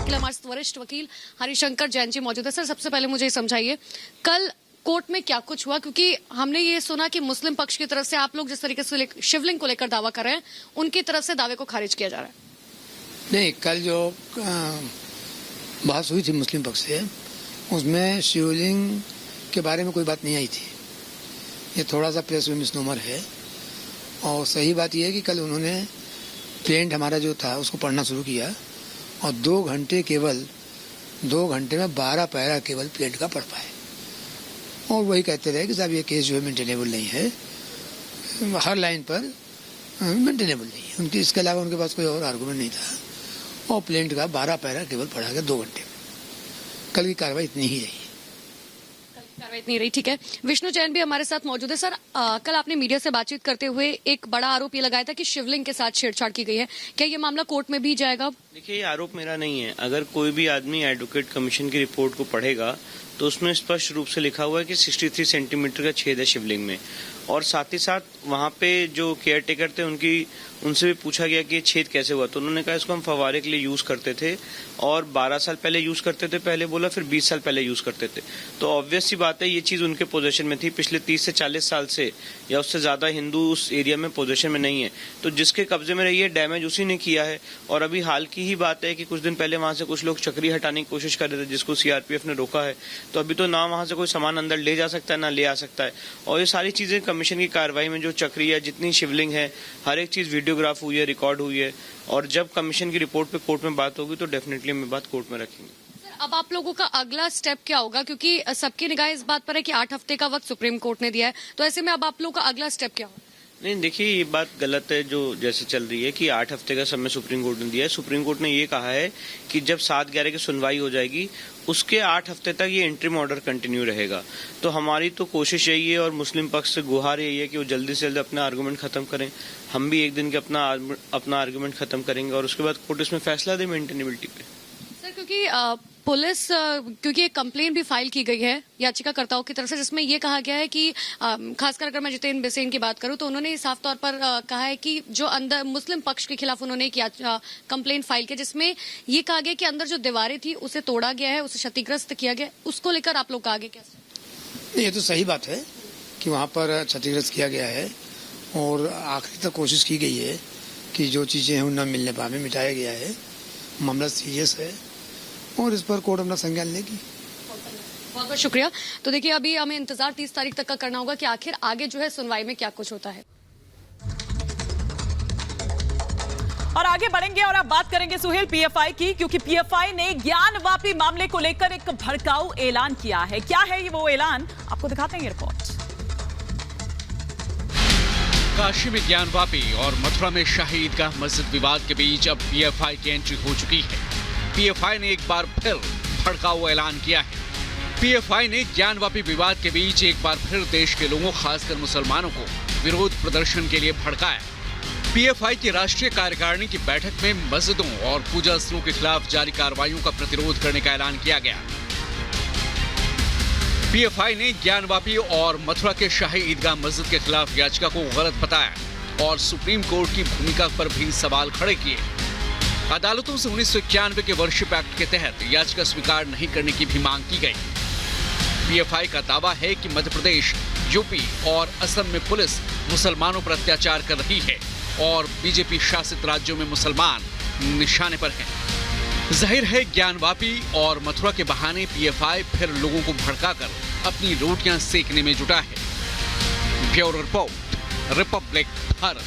के लिए हमारे साथ वरिष्ठ वकील हरिशंकर जैन जी मौजूद है। सर, सबसे पहले मुझे ये समझाइए, कल कोर्ट में क्या कुछ हुआ? क्योंकि हमने ये सुना कि मुस्लिम पक्ष की तरफ से आप लोग जिस तरीके से शिवलिंग को लेकर दावा कर रहे हैं, उनकी तरफ से दावे को खारिज किया जा रहा है। नहीं, कल जो बहस हुई थी मुस्लिम पक्ष से, उसमें शिवलिंग के बारे में कोई बात नहीं आई थी। ये थोड़ा सा प्रेस में मिसनोमर है। और सही बात यह है कि कल उन्होंने प्लेंट हमारा जो था उसको पढ़ना शुरू किया और 2 घंटे में 12 पैरा केवल प्लेंट का पढ़ पाए। और वही कहते रहे कि साहब ये केस जो है मेंटेनेबल नहीं है, हर लाइन पर मेंटेनेबल नहीं है उनकी। इसके अलावा उनके पास कोई और आर्गूमेंट नहीं था और प्लेंट का 12 पैरा केवल पढ़ा गया 2 घंटे में। कल की कार्रवाई इतनी ही रही। नहीं रही, ठीक है। विष्णु जैन भी हमारे साथ मौजूद है। सर, कल आपने मीडिया से बातचीत करते हुए एक बड़ा आरोप ये लगाया था कि शिवलिंग के साथ छेड़छाड़ की गई है। क्या ये मामला कोर्ट में भी जाएगा? देखिए, ये आरोप मेरा नहीं है। अगर कोई भी आदमी एडवोकेट कमीशन की रिपोर्ट को पढ़ेगा तो उसमें स्पष्ट रूप से लिखा हुआ है कि 63 सेंटीमीटर का छेद है शिवलिंग में। और साथ ही साथ वहां पे जो केयर टेकर थे उनसे भी पूछा गया कि ये छेद कैसे हुआ, तो उन्होंने कहा इसको हम फव्वारे के लिए यूज करते थे और 12 साल पहले यूज करते थे, पहले बोला, फिर 20 साल पहले यूज करते थे। तो ऑब्वियस सी बात है, ये चीज उनके पोजीशन में थी। पिछले 30 से 40 साल से या उससे ज्यादा हिंदू उस एरिया में पोजीशन में नहीं है, तो जिसके कब्जे में रही है डैमेज उसी ने किया है। और अभी हाल की ही बात है कि कुछ दिन पहले वहां से कुछ लोग चक्री हटाने की कोशिश कर रहे थे, जिसको सीआरपीएफ ने रोका है। तो अभी तो ना वहां से कोई सामान अंदर ले जा सकता है ना ले आ सकता है। और ये सारी चीजें कमीशन की कार्रवाई में जो चक्री है, जितनी शिवलिंग है, हर एक चीज वीडियोग्राफ हुई है, रिकॉर्ड हुई है। और जब कमीशन की रिपोर्ट पे कोर्ट में बात होगी तो डेफिनेटली हम बात कोर्ट में रखेंगे। अब आप लोगों का अगला स्टेप क्या होगा? क्योंकि सबकी निगाह इस बात पर है कि 8 हफ्ते का वक्त सुप्रीम कोर्ट ने दिया है, तो ऐसे में अब आप लोगों का अगला स्टेप क्या होगा? नहीं, देखिए, ये बात गलत है जो जैसे चल रही है कि 8 हफ्ते का समय सुप्रीम कोर्ट ने दिया है। सुप्रीम कोर्ट ने ये कहा है कि जब 7/11 की सुनवाई हो जाएगी उसके 8 हफ्ते तक ये इंटरिम ऑर्डर कंटिन्यू रहेगा। तो हमारी तो कोशिश यही है और मुस्लिम पक्ष से गुहार यही है कि वो जल्दी से जल्दी अपना आर्गूमेंट खत्म करें। हम भी एक दिन के अपना आर्गूमेंट खत्म करेंगे और उसके बाद कोर्ट इसमें फैसला दे मेंटेनेबिलिटी पे। सर, क्योंकि एक कंप्लेन भी फाइल की गई है याचिकाकर्ताओं की तरफ से, जिसमें ये कहा गया है कि खासकर अगर मैं जितेंद्र बिसेन की बात करूं तो उन्होंने साफ तौर पर कहा है कि जो अंदर मुस्लिम पक्ष के खिलाफ उन्होंने एक कंप्लेन फाइल किया, जिसमें ये कहा गया कि अंदर जो दीवारें थी उसे तोड़ा गया है, उसे क्षतिग्रस्त किया गया। उसको लेकर आप लोग का आगे क्या? ये तो सही बात है कि वहाँ पर क्षतिग्रस्त किया गया है और आखिरी तक कोशिश की गई है कि जो चीजें हैं न मिलने पाए मिटाया गया है। मामला सीरियस है और इस पर कोर्ट अपना संज्ञान लेगी। बहुत बहुत शुक्रिया। तो देखिए, अभी हमें इंतजार 30 तारीख तक का करना होगा कि आखिर आगे जो है सुनवाई में क्या कुछ होता है। और आगे बढ़ेंगे और अब बात करेंगे सुहेल पीएफआई की, क्योंकि पीएफआई ने ज्ञानवापी मामले को लेकर एक भड़काऊ ऐलान किया है। क्या है ये वो ऐलान, आपको दिखाते हैं रिपोर्ट। काशी में ज्ञानवापी और मथुरा में शाही ईदगाह मस्जिद विवाद के बीच अब पीएफआई की एंट्री हो चुकी है। पीएफआई ने एक बार फिर भड़काऊ ऐलान किया है। पीएफआई ने ज्ञानवापी विवाद के बीच एक बार फिर देश के लोगों, खासकर मुसलमानों को विरोध प्रदर्शन के लिए भड़काया। पीएफआई की राष्ट्रीय कार्यकारिणी की बैठक में मस्जिदों और पूजा स्थलों के खिलाफ जारी कार्रवाइयों का प्रतिरोध करने का ऐलान किया गया। पीएफआई ने ज्ञानवापी और मथुरा के शाही ईदगाह मस्जिद के खिलाफ याचिका को गलत बताया और सुप्रीम कोर्ट की भूमिका पर भी सवाल खड़े किए। अदालतों से 1991 के वर्शिप एक्ट के तहत याचिका स्वीकार नहीं करने की भी मांग की गई। पीएफआई का दावा है कि मध्य प्रदेश, यूपी और असम में पुलिस मुसलमानों पर अत्याचार कर रही है और बीजेपी शासित राज्यों में मुसलमान निशाने पर हैं। जाहिर है, ज्ञानवापी और मथुरा के बहाने पीएफआई फिर लोगों को भड़काकर अपनी रोटियां सेकने में जुटा है। Bureau report, Republic Bharat.